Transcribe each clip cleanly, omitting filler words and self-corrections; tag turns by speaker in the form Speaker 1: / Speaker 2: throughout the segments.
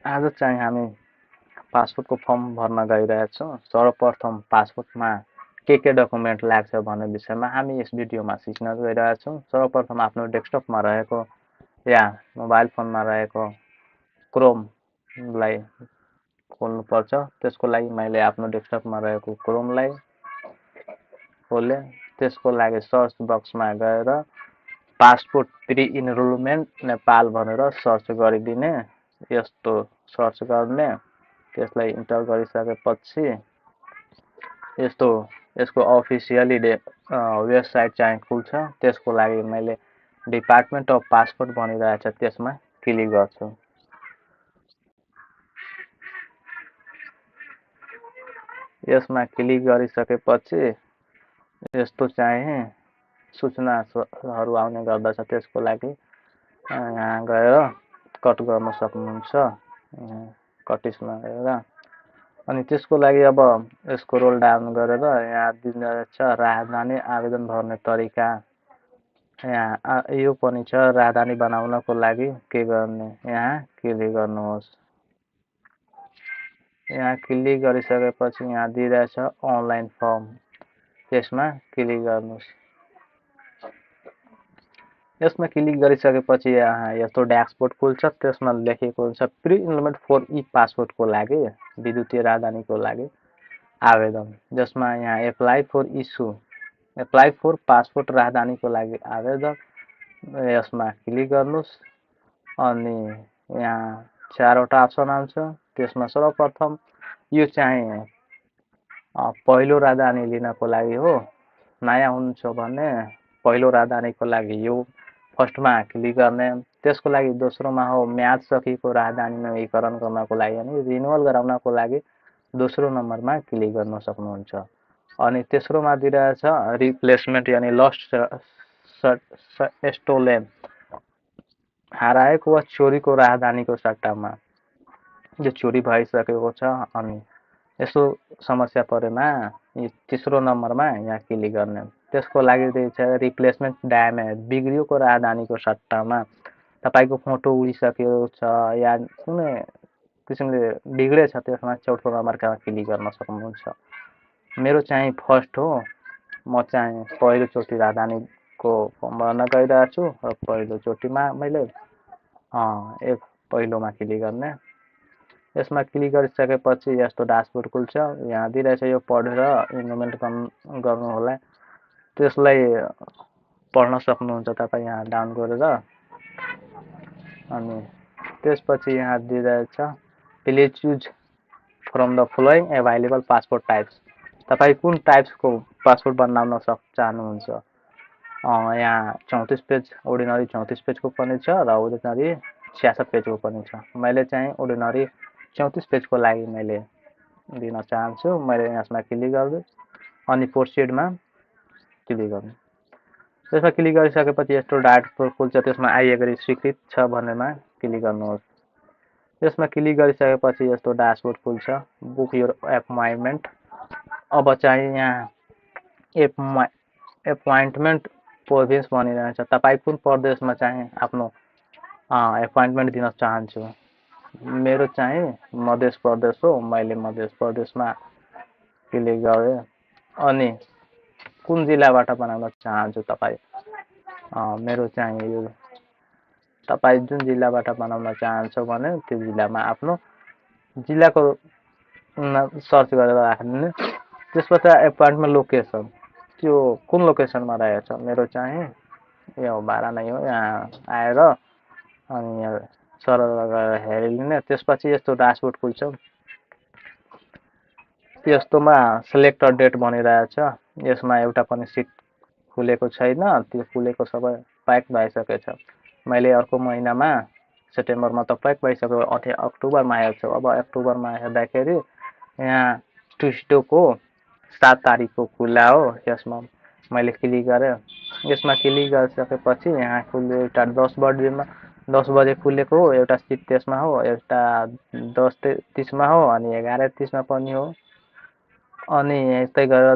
Speaker 1: आज चाहिँ हामी पासपोर्टको फर्म भर्न गइरहेछौँ। सर्वप्रथम पासपोर्टमा के डकुमेन्ट लाग्छ भन्ने विषयमा हामी यस भिडियोमा सिक्न गइरहेछौँ। सर्वप्रथम आफ्नो डेस्कटपमा रहेको या मोबाइल फोनमा रहेको क्रोमलाई खोल्नुपर्छ। त्यसको लागि मैले आफ्नो डेस्कटपमा रहेको क्रोमलाई खोलेँ। त्यसको लागि सर्च बक्समा गएर पासपोर्ट प्री इनरोलमेन्ट नेपाल भनेर सर्च गरिदिने। यस्तो सर्च गर्ने, त्यसलाई इन्टर गरिसकेपछि यसको अफिसियली वेबसाइट चाहिँ खुल्छ। त्यसको लागि मैले डिपार्टमेन्ट अफ पासपोर्ट भनिरहेछ, त्यसमा क्लिक गर्छु। यसमा क्लिक गरिसकेपछि यस्तो चाहिँ सूचनाहरू आउने गर्दछ। त्यसको लागि यहाँ गएर कट गर्न सक्नुहुन्छ, कटिसमा गएर। अनि त्यसको लागि अब स्क्रोल डाउन गरेर यहाँ दिँदैछ राजधानी आवेदन भर्ने तरिका। यहाँ यो पनि छ, राजधानी बनाउनको लागि के गर्ने, यहाँ क्लिक गर्नुहोस्। यहाँ क्लिक गरिसकेपछि यहाँ दिइरहेछ अनलाइन फर्म, त्यसमा क्लिक गर्नुहोस्। यसमा क्लिक गरिसकेपछि यहाँ यस्तो ड्यासबोर्ड खुल्छ। त्यसमा लेखेको हुन्छ प्री इनरोलमेन्ट फर ई पासपोर्टको लागि, विद्युतीय राजधानीको लागि आवेदन, जसमा यहाँ एप्लाई फर पासपोर्ट राजधानीको लागि आवेदन, यसमा क्लिक गर्नुहोस्। अनि यहाँ 4वटा अप्सन आउँछ। त्यसमा सर्वप्रथम यो चाहिँ पहिलो राजधानी लिनको लागि हो। नयाँ हुनुहुन्छ भने पहिलो राजधानीको लागि यो फर्स्टमा क्लिक गर्ने। त्यसको लागि दोस्रोमा हो म्याद सकिएको राजधानी नवीकरण गर्नको लागि, अनि रिन्युअल गराउनको लागि दोस्रो नम्बरमा क्लिक गर्न सक्नुहुन्छ। अनि तेस्रोमा दिइरहेछ रिप्लेसमेन्ट, यानि लस्ट स्टोलेन, हराएको वा चोरीको राजधानीको सट्टामा यो चोरी भइसकेको छ। अनि यस्तो समस्या परेमा तेस्रो नम्बरमा यहाँ क्लिक गर्ने। त्यसको लागि दिएछ रिप्लेसमेन्ट ड्यामेज, बिग्रिएको राजधानीको सट्टामा तपाईँको फोटो उडिसकेको छ या कुनै किसिमले बिग्रेछ, त्यसमा चौथो नम्बरमा क्लिक गर्न सक्नुहुन्छ। मेरो चाहिँ फर्स्ट हो, म चाहिँ पहिलोचोटि राजधानीको फर्म भर्न गइरहेको छु र पहिलोचोटिमा मैले पहिलोमा क्लिक गर्ने। यसमा क्लिक गरिसकेपछि यस्तो ड्यासबोर्ड खुल्छ। यहाँ दिइरहेछ यो पढेर इनरोलमेन्ट गर्नु होला। त्यसलाई पढ्न सक्नुहुन्छ तपाईँ यहाँ डाउन गरेर। अनि त्यसपछि यहाँ दिइरहेछ please choose from the following available passport types, तपाईँ कुन टाइप्सको पासपोर्ट बनाउन चाहनुहुन्छ। यहाँ 34 पेज अर्डिनरी 34 पेजको पनि छ र अर्डिनरी 66 पेजको पनि छ। मैले चाहिँ अर्डिनरी 34 पेजको लागि मैले दिन चाहन्छु। मैले यसमा क्लिक गर्छु अनि प्रोसिडमा क्लिक गर्नु। त्यसमा क्लिक गरिसकेपछि यस्तो ड्यासबोर्ड खुल्छ। त्यसमा आई एग्री स्वीकृत छ भनेमा क्लिक गर्नुहोस्। त्यसमा क्लिक गरिसकेपछि यस्तो ड्यासबोर्ड खुल्छ, बुक योर एपोइन्टमेन्ट। अब चाहिँ यहाँ एपोइन्टमेन्ट प्रोभिन्स भनिरहेछ, तपाईँ कुन प्रदेशमा चाहिँ आफ्नो एपोइन्टमेन्ट दिन चाहन्छु। मेरो चाहिँ मध्य प्रदेश हो, मैले मध्य प्रदेशमा क्लिक गरेँ। अनि कुन जिल्लाबाट बनाउन चाहन्छु तपाईँ, मेरो चाहिँ यो, तपाईँ जुन जिल्लाबाट बनाउन चाहन्छ भने त्यो जिल्लामा आफ्नो जिल्लाको सर्च गरेर राख्दिनु। त्यसपछि एपोइन्टमेन्ट लोकेसन, त्यो कुन लोकेसनमा रहेछ, मेरो चाहिँ यो बारा नै हो। यहाँ आएर अनि यहाँ सरल गरेर हेरिलिने। त्यसपछि यस्तो ड्यासबोर्ड खुल्छ। यस्तोमा सिलेक्ट डेट भनिरहेछ। यसमा एउटा पनि सिट खुलेको छैन, त्यो खुलेको सबै प्याक भइसकेछ। मैले अर्को महिनामा सेप्टेम्बरमा त प्याक भइसक्यो, अक्टोबरमा हेर्छु। अब अक्टोबरमा हेर्दाखेरि यहाँ ट्युस्डेको 7 तारिकको खुला हो। यसमा मैले क्लिक गरेँ। यसमा क्लिक गरिसकेपछि यहाँ खुल्यो एउटा 10 बजे खुलेको हो, एउटा सिट त्यसमा हो, एउटा 10:30मा हो अनि 11:30मा पनि हो। अनि यस्तै गरेर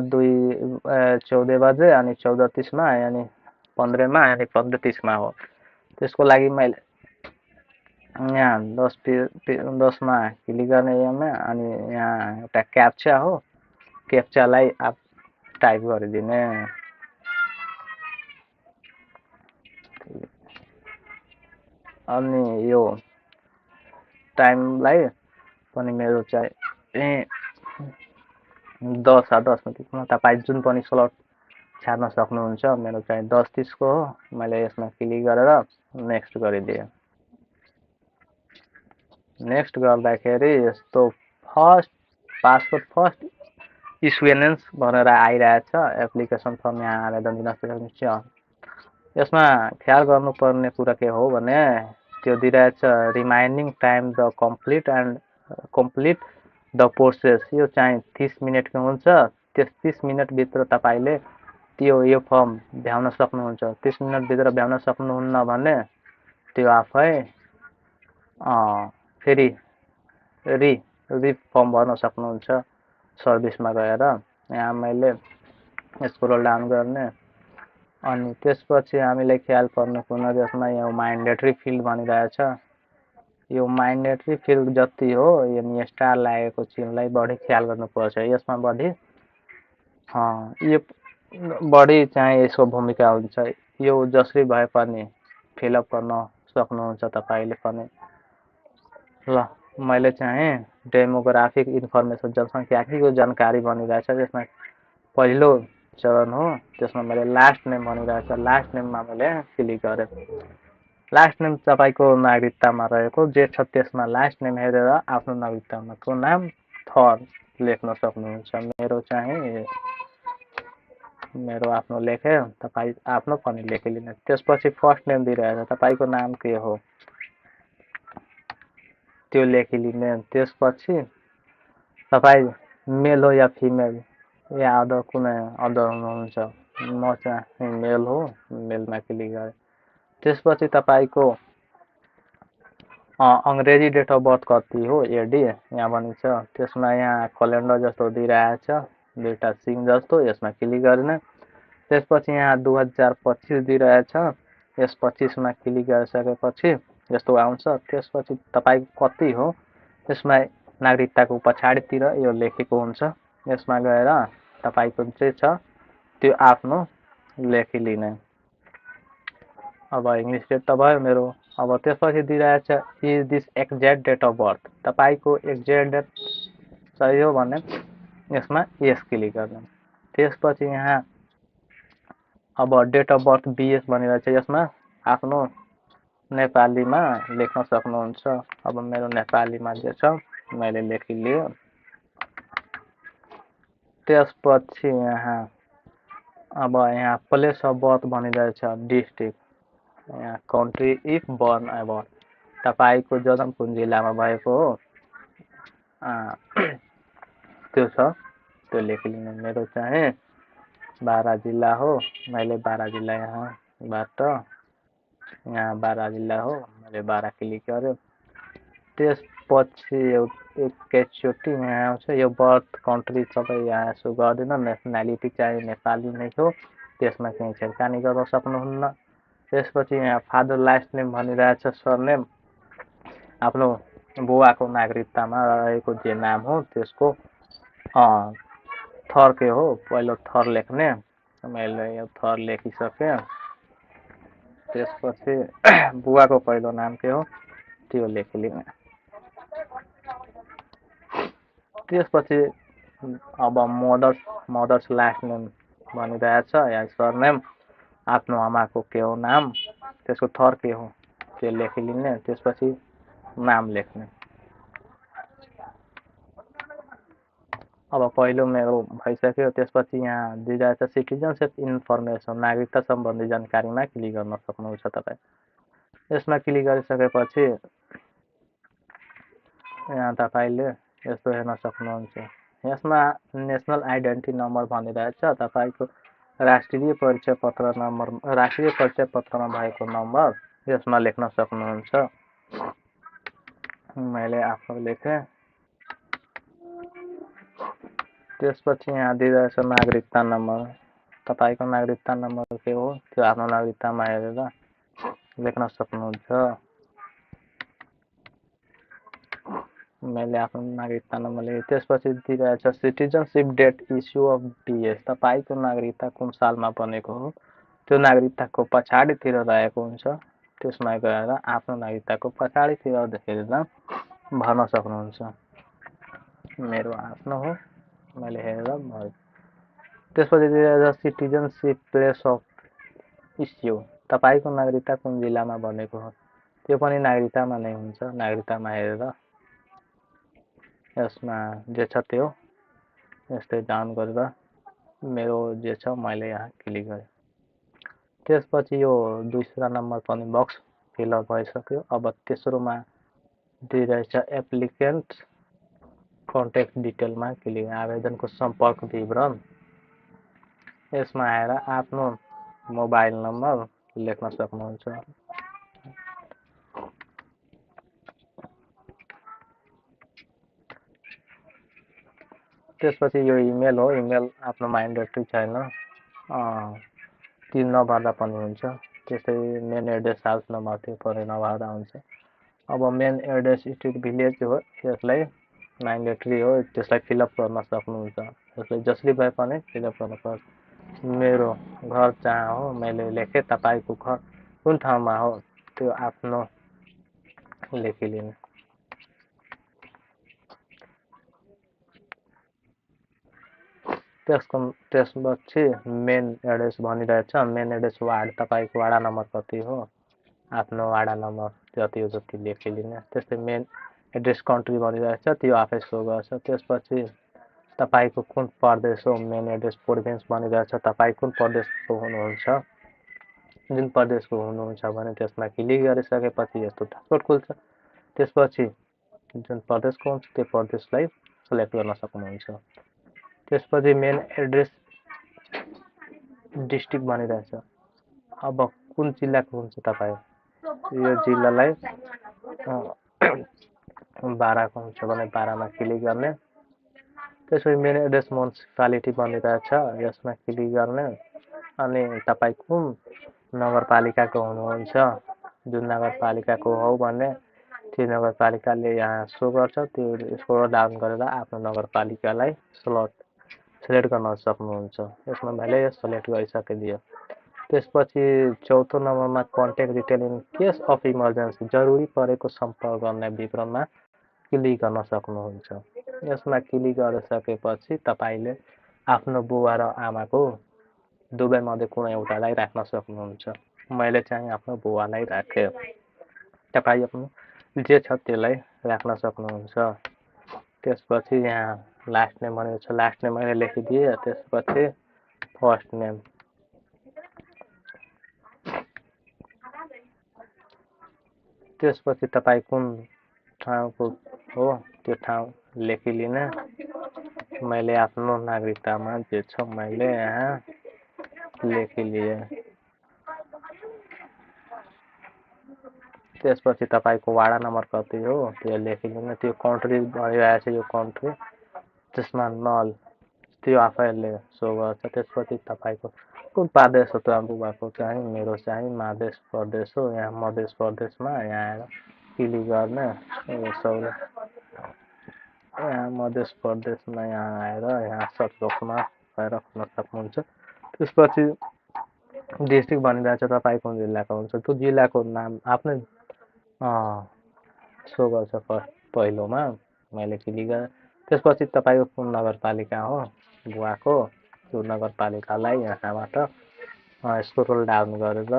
Speaker 1: 14 बजे अनि 14:30मा, यानि 15मा अनि 15:30मा हो। त्यसको लागि मैले यहाँ 10मा क्लिक गर्ने एमा अनि यहाँ एउटा क्याप्चा हो, क्याप्चालाई आप टाइप गरिदिने। अनि यो टाइमलाई पनि मेरो चाहिँ 10:10 तपाईँ जुन पनि स्लट छाड्न सक्नुहुन्छ। मेरो चाहिँ 10:30 को हो। मैले यसमा क्लिक गरेर नेक्स्ट गरिदिएँ। नेक्स्ट गर्दाखेरि यस्तो पासपोर्ट इस्युएन्स भनेर आइरहेछ। एप्लिकेसन फर्म यहाँ आवेदन दिन सक्नुहुन्छ। यसमा ख्याल गर्नुपर्ने कुरा के हो भने त्यो दिइरहेछ reminding time the complete the process. यो चाहिँ 30 मिनटको हुन्छ। त्यस 30 मिनटभित्र तपाईँले यो फर्म भ्याउन सक्नुहुन्छ। 30 मिनटभित्र भ्याउन सक्नुहुन्न भने त्यो आफै फेरि फर्म भर्न सक्नुहुन्छ सर्भिसमा गएर। यहाँ मैले स्क्रोल डाउन गर्ने अनि त्यसपछि हामीले ख्याल पर्नुपर्ने त्यसमा यो म्यान्डेटरी फिल्ड भनिरहेछ। यो म्यान्डेटरी फिल्ड जति हो यो स्टार लागेको चिन्हलाई बढी ख्याल गर्नुपर्छ। यसमा बढी चाहिँ यसको भूमिका हुन्छ। यो जसरी भए पनि फिलअप गर्न सक्नुहुन्छ तपाईँले पनि। ल मैले चाहिँ डेमोग्राफिक इन्फर्मेसन जनसङ्ख्याको जानकारी भनिरहेछ। त्यसमा पहिलो चरण हो। त्यसमा मैले लास्ट नेम भनिरहेछ। लास्ट नेममा मैले क्लिक गरेँ। लास्ट नेम तपाईँको नागरिकतामा रहेको जे छ त्यसमा लास्ट नेम हेरेर आफ्नो नागरिकतामाको नाम थर लेख्न सक्नुहुन्छ। मेरो आफ्नो लेखेँ। तपाईँ आफ्नो पनि लेखिलिनु। त्यसपछि फर्स्ट नेम दिइरहेछ। तपाईँको नाम के हो त्यो लेखिलिने। त्यसपछि तपाईँ मेल हो या फिमेल या अदर कुनै अदर हुनुहुन्छ। म चाहिँ मेल हो। मेलमा क्लिक गरेँ। त्यसपछि तपाईँको अङ्ग्रेजी डेट अफ बर्थ कति हो एडी यहाँ भनिन्छ। त्यसमा यहाँ क्यालेन्डर जस्तो दिइरहेछ दुईवटा सिङ जस्तो। यसमा क्लिक गर्ने। त्यसपछि यहाँ 2025 दिइरहेछ। यस 25मा क्लिक गरिसकेपछि यस्तो आउँछ। त्यसपछि तपाईँको कति हो त्यसमा नागरिकताको पछाडितिर यो लेखेको हुन्छ। यसमा गएर तपाईँको जे छ त्यो आफ्नो लेखिलिने। अब इङ्ग्लिस डेट त भयो मेरो। अब त्यसपछि दिइरहेछ is this exact date of birth. तपाईँको एक्ज्याक्ट डेट सही हो भने यसमा यस क्लिक गर्ने। त्यसपछि यहाँ अब डेट अफ बर्थ बिएस भनिरहेछ। यसमा आफ्नो नेपालीमा लेख्न सक्नुहुन्छ। अब मेरो नेपालीमा जे छ मैले लेखिलिएँ। त्यसपछि यहाँ प्लेस अफ बर्थ भनिरहेछ डिस्ट्रिक्ट। यहाँ कन्ट्री इफ बर्न एबर्ड तपाईँको जन्म कुन जिल्लामा भएको हो त्यो छ त्यो लेखिलिनु। मेरो चाहिँ बारा जिल्ला हो। मैले बारा जिल्ला यहाँबाट यहाँ बारा जिल्ला हो। मैले बारा क्लिक गरेँ। त्यसपछि एकैचोटि यहाँ आउँछ यो बर्थ कन्ट्री सबै यहाँ यसो गर्दैन। नेसनालिटी चाहिँ नेपाली नै हो। त्यसमा केही छेडखानी गर्न सक्नुहुन्न। त्यसपछि यहाँ फादर लास्ट नेम भनिरहेछ सरनेम। आफ्नो बुवाको नागरिकतामा रहेको जे नाम हो त्यसको थर के हो पहिलो थर लेख्ने। मैले यो थर लेखिसकेँ। त्यसपछि बुवाको पहिलो नाम के हो त्यो लेखिलिने। त्यसपछि अब मदर्स लास्ट नेम भनिरहेछ या सरनेम। आफ्नो आमाको के हो नाम त्यसको थर के हो त्यो लेखिलिने। त्यसपछि नाम लेख्ने। अब पहिलो मेरो भइसक्यो। त्यसपछि यहाँ दिइरहेछ सिटिजनसिप इन्फर्मेसन नागरिकता सम्बन्धी जानकारीमा क्लिक गर्न सक्नुहुन्छ तपाईँ। यसमा क्लिक गरिसकेपछि यहाँ तपाईँले यस्तो हेर्न सक्नुहुन्छ। यसमा नेसनल आइडेन्टिटी नम्बर भनिरहेछ। तपाईँको राष्ट्रिय परिचय पत्रमा भएको नम्बर यसमा लेख्न सक्नुहुन्छ। मैले आफ्नो लेखेँ। त्यसपछि यहाँ दिइरहेछ नागरिकता नम्बर। तपाईँको नागरिकता नम्बर के हो त्यो आफ्नो नागरिकतामा हेरेर लेख्न सक्नुहुन्छ। मैले आफ्नो नागरिकता नम्बर लेखेँ। त्यसपछि दिइरहेछ सिटिजनसिप डेट इस्यु अफ डिएस। तपाईँको नागरिकता कुन सालमा बनेको हो त्यो नागरिकताको पछाडितिर रहेको हुन्छ। त्यसमा गएर आफ्नो नागरिकताको पछाडितिर हेरेर भर्न सक्नुहुन्छ। मेरो आफ्नो हो, मैले हेरेर भरेँ। त्यसपछि दिइरहेछ सिटिजनसिप प्लेस अफ इस्यु। तपाईँको नागरिकता कुन जिल्लामा बनेको हो त्यो पनि नागरिकतामा नै हुन्छ। नागरिकतामा हेरेर यसमा जे छ त्यो यस्तै डाउन गरेर मेरो जे छ मैले यहाँ क्लिक गरेँ। त्यसपछि यो दोस्रो नम्बर पनि बक्स फिलअप भइसक्यो। अब तेस्रोमा दिइरहेछ एप्लिकेन्ट कन्ट्याक्ट डिटेलमा क्लिक, आवेदनको सम्पर्क विवरण। यसमा आएर आफ्नो मोबाइल नम्बर लेख्न सक्नुहुन्छ। त्यसपछि यो इमेल हो, इमेल आफ्नो म्यान्डेटरी छैन, त्यो नभर्दा पनि हुन्छ। त्यस्तै मेन एड्रेस हाउस नम्बर त्यो पनि नभर्दा हुन्छ। अब मेन एड्रेस स्ट्रिट भिलेज हो, यसलाई म्यान्डेटरी हो, त्यसलाई फिलअप गर्न सक्नुहुन्छ। यसलाई जसले भए पनि फिलअप गर्नुपर्छ। मेरो घर जहाँ हो मैले लेखेँ, तपाईँको घर कुन ठाउँमा हो त्यो आफ्नो लेखिलिनु। त्यसपछि मेन एड्रेस भनिरहेछ। मेन एड्रेस वार्ड, तपाईँको वडा नम्बर कति हो आफ्नो वडा नम्बर जति हो जति लेखिलिनु। त्यस्तै मेन एड्रेस कन्ट्री भनिरहेछ, त्यो आफै सो गर्छ। त्यसपछि तपाईँको कुन प्रदेश हो, मेन एड्रेस प्रोभिन्स भनिरहेछ, तपाईँ कुन प्रदेशको हुनुहुन्छ। जुन प्रदेशको हुनुहुन्छ भने त्यसमा क्लिक गरिसकेपछि यस्तो ड्यासबोर्ड खुल्छ। त्यसपछि जुन प्रदेशको हुन्छ त्यो प्रदेशलाई सेलेक्ट गर्न सक्नुहुन्छ। त्यसपछि मेन एड्रेस डिस्ट्रिक्ट भनिरहेछ। अब कुन जिल्लाको हुन्छ तपाईँ, यो जिल्लालाई बाराको हुन्छ भने बारामा क्लिक गर्ने। त्यसपछि मेन एड्रेस म्युनिसिपालिटी भनिरहेछ, यसमा क्लिक गर्ने। अनि तपाईँ कुन नगरपालिकाको हुनुहुन्छ, जुन नगरपालिकाको हो भने त्यो नगरपालिकाले यहाँ सो गर्छ। त्यो स्क्रोल डाउन गरेर आफ्नो नगरपालिकालाई सेलेक्ट गर्न सक्नुहुन्छ। यसमा मैले सेलेक्ट गरिसकिदियो। त्यसपछि चौथो नम्बरमा contact detail in case of emergency, जरुरी परेको सम्पर्क गर्ने विवरणमा क्लिक गर्न सक्नुहुन्छ। यसमा क्लिक गरिसकेपछि तपाईँले आफ्नो बुवा र आमाको दुवैमध्ये कुनै एउटालाई राख्न सक्नुहुन्छ। मैले चाहिँ आफ्नो बुवालाई राखेँ। तपाईँ आफ्नो जे छ त्यसलाई राख्न सक्नुहुन्छ। त्यसपछि यहाँ लास्ट नेम भनेको छ, लास्ट नेम मैले लेखिदिएँ। त्यसपछि फर्स्ट नेम, त्यसपछि तपाईँ कुन ठाउँको हो त्यो ठाउँ लेखिलिन। मैले आफ्नो नागरिकतामा जे छ मैले यहाँ लेखिलिएँ। त्यसपछि तपाईँको वडा नम्बर कति हो त्यो लेखिलिनु। त्यो कन्ट्री भइरहेछ, यो कन्ट्री त्यसमा नल त्यो आफैले सो गर्छ। त्यसपछि तपाईँको कुन प्रदेश हो त बुबाको चाहिँ, मेरो चाहिँ मध्य प्रदेश हो। यहाँ मध्य प्रदेशमा यहाँ आएर क्लिक गर्ने। यहाँ मध्य प्रदेशमा यहाँ आएर यहाँ सर्च बक्समा गएर खोल्न सक्नुहुन्छ। त्यसपछि डिस्ट्रिक्ट भनिरहेछ, तपाईँ कुन जिल्लाको हुन्छ त्यो जिल्लाको नाम आफ्नै सो गर्छ। फर्स्ट पहिलोमा मैले क्लिक गरेँ। त्यसपछि तपाईँको कुन नगरपालिका हो बुवाको, त्यो नगरपालिकालाई यहाँबाट स्क्रोल डाउन गरेर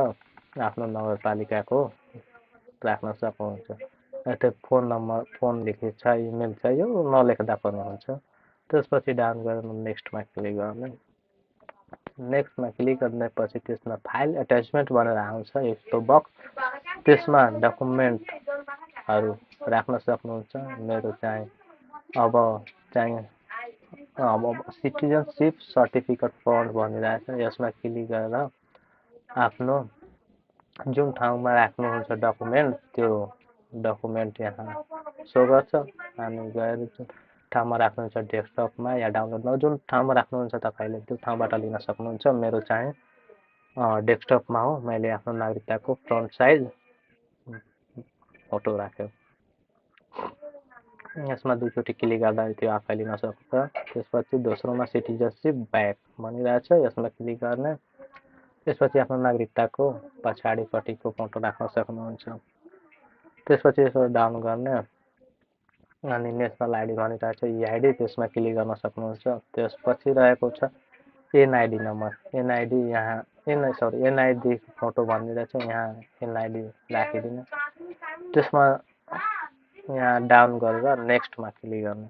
Speaker 1: आफ्नो नगरपालिकाको राख्न सक्नुहुन्छ। यस्तै फोन नम्बर, फोन लेखेको छ, इमेल छ, यो नलेख्दा पनि हुन्छ। त्यसपछि डाउन गरेर नेक्स्टमा क्लिक गर्ने। नेक्स्टमा क्लिक गर्नेपछि त्यसमा फाइल एट्याचमेन्ट भनेर आउँछ यस्तो बक्स। त्यसमा डकुमेन्टहरू राख्न सक्नुहुन्छ। मेरो चाहिँ अब सिटिजनसिप सर्टिफिकेट फन्ड भनिरहेछ, यसमा क्लिक गरेर आफ्नो जुन ठाउँमा राख्नुहुन्छ डकुमेन्ट त्यो डकुमेन्ट यहाँ सो गर्छ। अनि गएर जुन ठाउँमा राख्नुहुन्छ डेस्कटपमा या डाउनलोडमा, जुन ठाउँमा राख्नुहुन्छ तपाईँले त्यो ठाउँबाट लिन सक्नुहुन्छ। मेरो चाहिँ डेस्कटपमा हो, मैले आफ्नो नागरिकताको फ्रन्ट साइज फोटो राख्यो। यसमा दुईचोटि क्लिक गर्दा त्यो आफै लिन सक्छ। त्यसपछि दोस्रोमा सिटिजनसिप ब्याक भनिरहेछ, यसमा क्लिक गर्ने। त्यसपछि आफ्नो नागरिकताको पछाडिपट्टिको फोटो राख्न सक्नुहुन्छ। त्यसपछि यसो डाउन गर्ने अनि नेसनल आइडी भनिरहेछ इआइडी, त्यसमा क्लिक गर्न सक्नुहुन्छ। त्यसपछि रहेको छ एनआइडी नम्बर, एनआइडी यहाँ एनआइडी फोटो भनिरहेछ, यहाँ एनआइडी राखिदिनु। त्यसमा यहाँ डाउन गरेर नेक्स्टमा क्लिक गर्ने।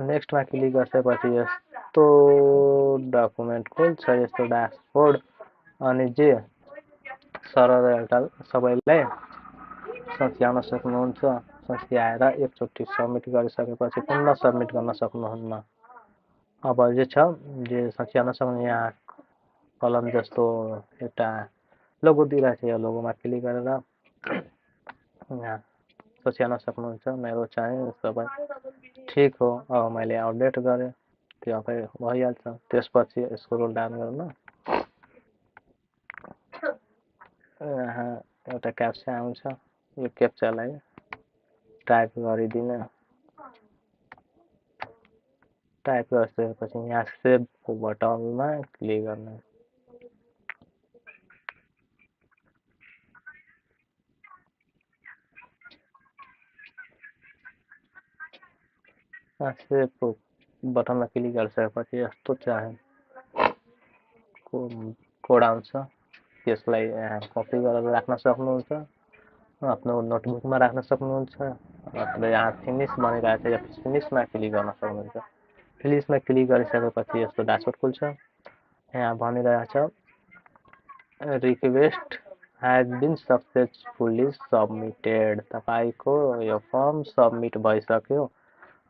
Speaker 1: नेक्स्टमा क्लिक गरेपछि यस्तो डकुमेन्ट खोल्छ, यस्तो ड्यासबोर्ड। अनि जे सरर एउटा सबैलाई सच्याउन सक्नुहुन्छ। सच्याएर एकचोटि सबमिट गरिसकेपछि पुनः सबमिट गर्न सक्नुहुन्न। अब जे छ जे सच्याउन सक्नु, यहाँ कलम जस्तो एउटा लोगो दिइरहेको छ, यो लोगोमा क्लिक गरेर यहाँ सच्याउन सक्नुहुन्छ। मेरो चाहिँ सबै ठिक हो। अब मैले अपडेट गरेँ, त्यो आफै भइहाल्छ। त्यसपछि स्क्रोल डाउन गर्नु, यहाँ एउटा क्याप्चा आउँछ, यो क्याप्चालाई टाइप गरिदिनु। टाइप गरिसकेपछि यहाँ सेभको बटनमा क्लिक गर्नु। सेभको बटनमा क्लिक गरिसकेपछि यस्तो चाहिँ कोड आउँछ, त्यसलाई कपी गरेर राख्न सक्नुहुन्छ, आफ्नो नोटबुकमा राख्न सक्नुहुन्छ। अथवा यहाँ फिनिस भनिरहेको छ, यो फिनिसमा क्लिक गर्न सक्नुहुन्छ। फिनिसमा क्लिक गरिसकेपछि यस्तो ड्यासबोर्ड खुल्छ। यहाँ भनिरहेछ रिक्वेस्ट ह्याज बिन सक्सेसफुली सबमिटेड, तपाईँको यो फर्म सबमिट भइसक्यो।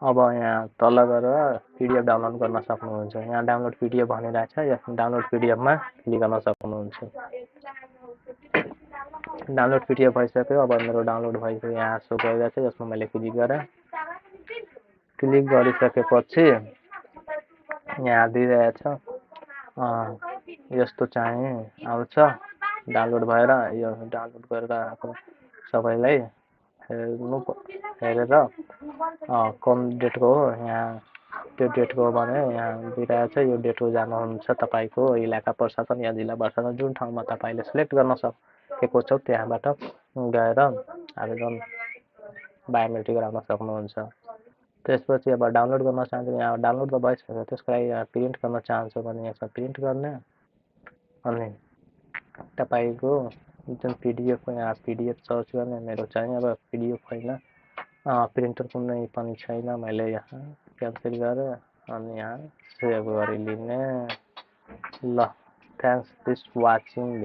Speaker 1: अब यहाँ तल गएर पिडिएफ डाउनलोड गर्न सक्नुहुन्छ। यहाँ डाउनलोड पिडिएफ भनिरहेछ, यस डाउनलोड पिडिएफमा क्लिक गर्न सक्नुहुन्छ। डाउनलोड पिडिएफ भइसक्यो। अब मेरो डाउनलोड भएको यहाँ सो गरिरहेछ, यसमा मैले क्लिक गरेँ। क्लिक गरिसकेपछि यहाँ दिइरहेछ यस्तो चाहिँ आउँछ डाउनलोड भएर। यो डाउनलोड गरेर सबैलाई हेरेर कम डेटको हो, यहाँ त्यो डेटको हो भने यहाँ दिइरहेछ यो डेटको जानुहुन्छ तपाईँको इलाका प्रशासन या जिल्ला प्रशासन जुन ठाउँमा तपाईँले सिलेक्ट गर्न सकेको छ त्यहाँबाट गएर आवेदन बायोमेट्रिक राख्न सक्नुहुन्छ। त्यसपछि अब डाउनलोड गर्न चाहन्छु, यहाँ डाउनलोड त भइसक्यो। त्यसको लागि यहाँ प्रिन्ट गर्न चाहन्छु भने यसमा प्रिन्ट गर्ने। अनि तपाईँको जुन पिडिएफको यहाँ पिडिएफ सर्च गर्ने। मेरो चाहिँ अब पिडिएफ होइन, प्रिन्टर कुनै पनि छैन। मैले यहाँ क्यान्सल गरेँ अनि यहाँ सेभ गरिलिने। ल, थ्याङ्क्स दिस वाचिङ।